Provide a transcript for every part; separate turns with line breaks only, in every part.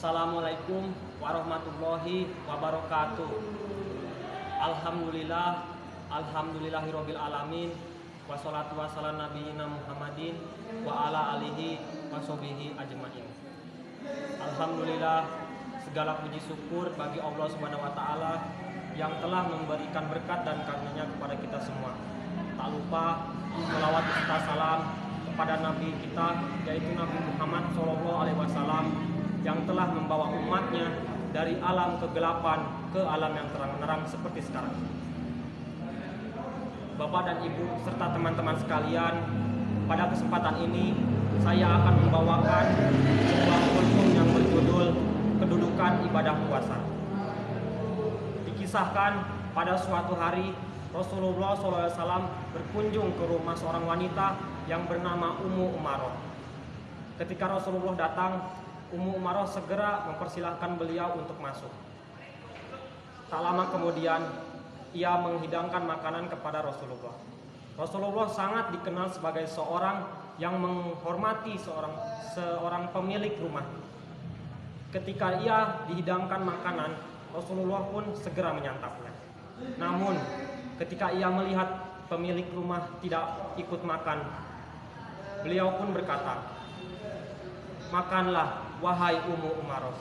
Assalamualaikum warahmatullahi wabarakatuh. Alhamdulillah, alhamdulillahirabbil alamin. Wassalatu wassalamu nabiyina Muhammadin wa ala alihi washabihi ajmain. Alhamdulillah, segala puji syukur bagi Allah Subhanahu wa taala yang telah memberikan berkat dan karunia kepada kita semua. Tak lupa selawat serta salam kepada nabi kita, yaitu Nabi Muhammad SAW, yang telah membawa umatnya dari alam kegelapan ke alam yang terang-terang seperti sekarang. Bapak dan Ibu serta teman-teman sekalian, pada kesempatan ini saya akan membawakan sebuah kultum yang berjudul Kedudukan Ibadah Puasa. Dikisahkan pada suatu hari Rasulullah SAW berkunjung ke rumah seorang wanita yang bernama Ummu Umaroh. Ketika Rasulullah datang, Ummu Umaroh segera mempersilahkan beliau untuk masuk. Tak lama kemudian, ia menghidangkan makanan kepada Rasulullah. Rasulullah sangat dikenal sebagai seorang yang menghormati seorang pemilik rumah. Ketika ia dihidangkan makanan, Rasulullah pun segera menyantapnya. Namun, ketika ia melihat pemilik rumah tidak ikut makan, beliau pun berkata, "Makanlah, wahai Ummu Umaroh."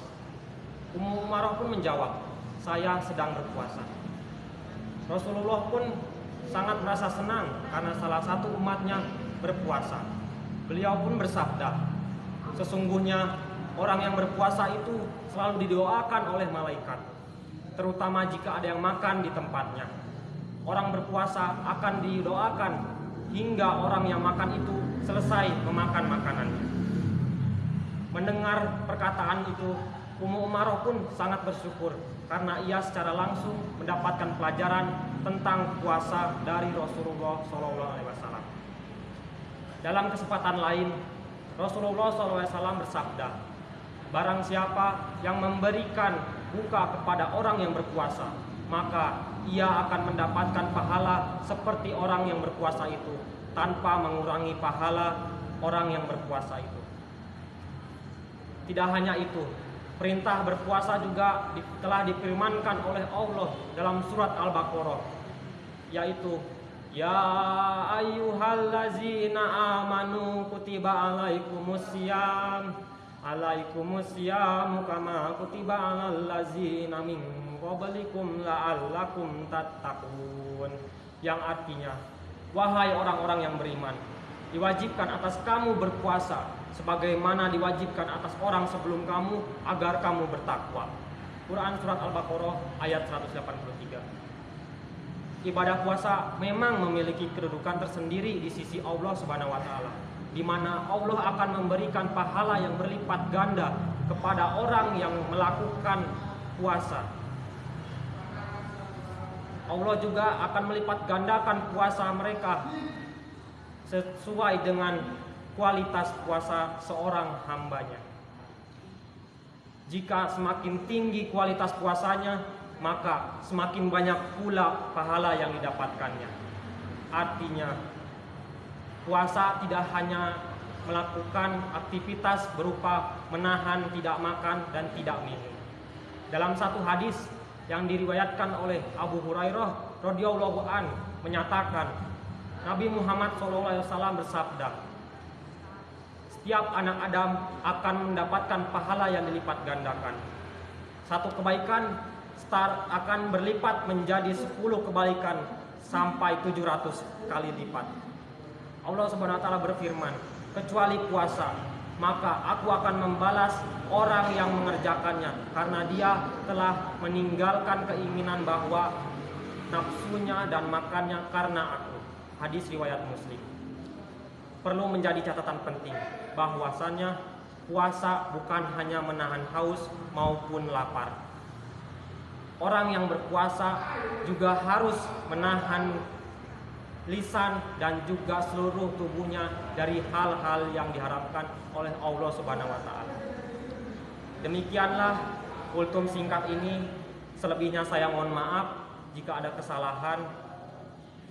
Ummu Umaroh pun menjawab, "Saya sedang berpuasa." Rasulullah pun sangat merasa senang karena salah satu umatnya berpuasa. Beliau pun bersabda, "Sesungguhnya orang yang berpuasa itu selalu didoakan oleh malaikat, terutama jika ada yang makan di tempatnya. Orang berpuasa akan didoakan hingga orang yang makan itu selesai memakan makanannya." Mendengar perkataan itu, Ummu Umaroh pun sangat bersyukur karena ia secara langsung mendapatkan pelajaran tentang puasa dari Rasulullah SAW. Dalam kesempatan lain, Rasulullah SAW bersabda, "Barang siapa yang memberikan buka kepada orang yang berpuasa, maka ia akan mendapatkan pahala seperti orang yang berpuasa itu, tanpa mengurangi pahala orang yang berpuasa itu." Tidak hanya itu, perintah berpuasa juga telah difirmankan oleh Allah dalam surat Al-Baqarah, yaitu, "Ya ayyuhallazina amanu kutiba alaikumusiyam kama kutiba alal ladzina min qablikum la'allakum tattaqun." Yang artinya, wahai orang-orang yang beriman, diwajibkan atas kamu berpuasa sebagaimana diwajibkan atas orang sebelum kamu agar kamu bertakwa. Quran surat Al-Baqarah ayat 183. Ibadah puasa memang memiliki kedudukan tersendiri di sisi Allah Subhanahu wa taala, di mana Allah akan memberikan pahala yang berlipat ganda kepada orang yang melakukan puasa. Allah juga akan melipat gandakan puasa mereka sesuai dengan kualitas puasa seorang hambanya. Jika semakin tinggi kualitas puasanya, maka semakin banyak pula pahala yang didapatkannya. Artinya, puasa tidak hanya melakukan aktivitas berupa menahan tidak makan dan tidak minum. Dalam satu hadis yang diriwayatkan oleh Abu Hurairah radhiyallahu an menyatakan, Nabi Muhammad SAW bersabda, "Setiap anak Adam akan mendapatkan pahala yang dilipat gandakan. Satu kebaikan akan berlipat menjadi 10 kebaikan sampai 700 kali lipat." Allah Subhanahu wa taala berfirman, "Kecuali puasa, maka aku akan membalas orang yang mengerjakannya karena dia telah meninggalkan keinginan bahwa nafsunya dan makannya karena aku." Hadis riwayat Muslim. Perlu menjadi catatan penting bahwasannya puasa bukan hanya menahan haus maupun lapar. Orang yang berpuasa juga harus menahan lisan dan juga seluruh tubuhnya dari hal-hal yang diharapkan oleh Allah Subhanahu wa taala. Demikianlah kultum singkat ini. Selebihnya saya mohon maaf jika ada kesalahan.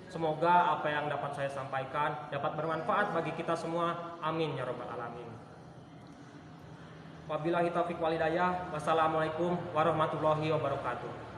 Semoga apa yang dapat saya sampaikan dapat bermanfaat bagi kita semua. Amin ya rabbal alamin. Wabillahi taufiq walhidayah. Wassalamualaikum warahmatullahi wabarakatuh.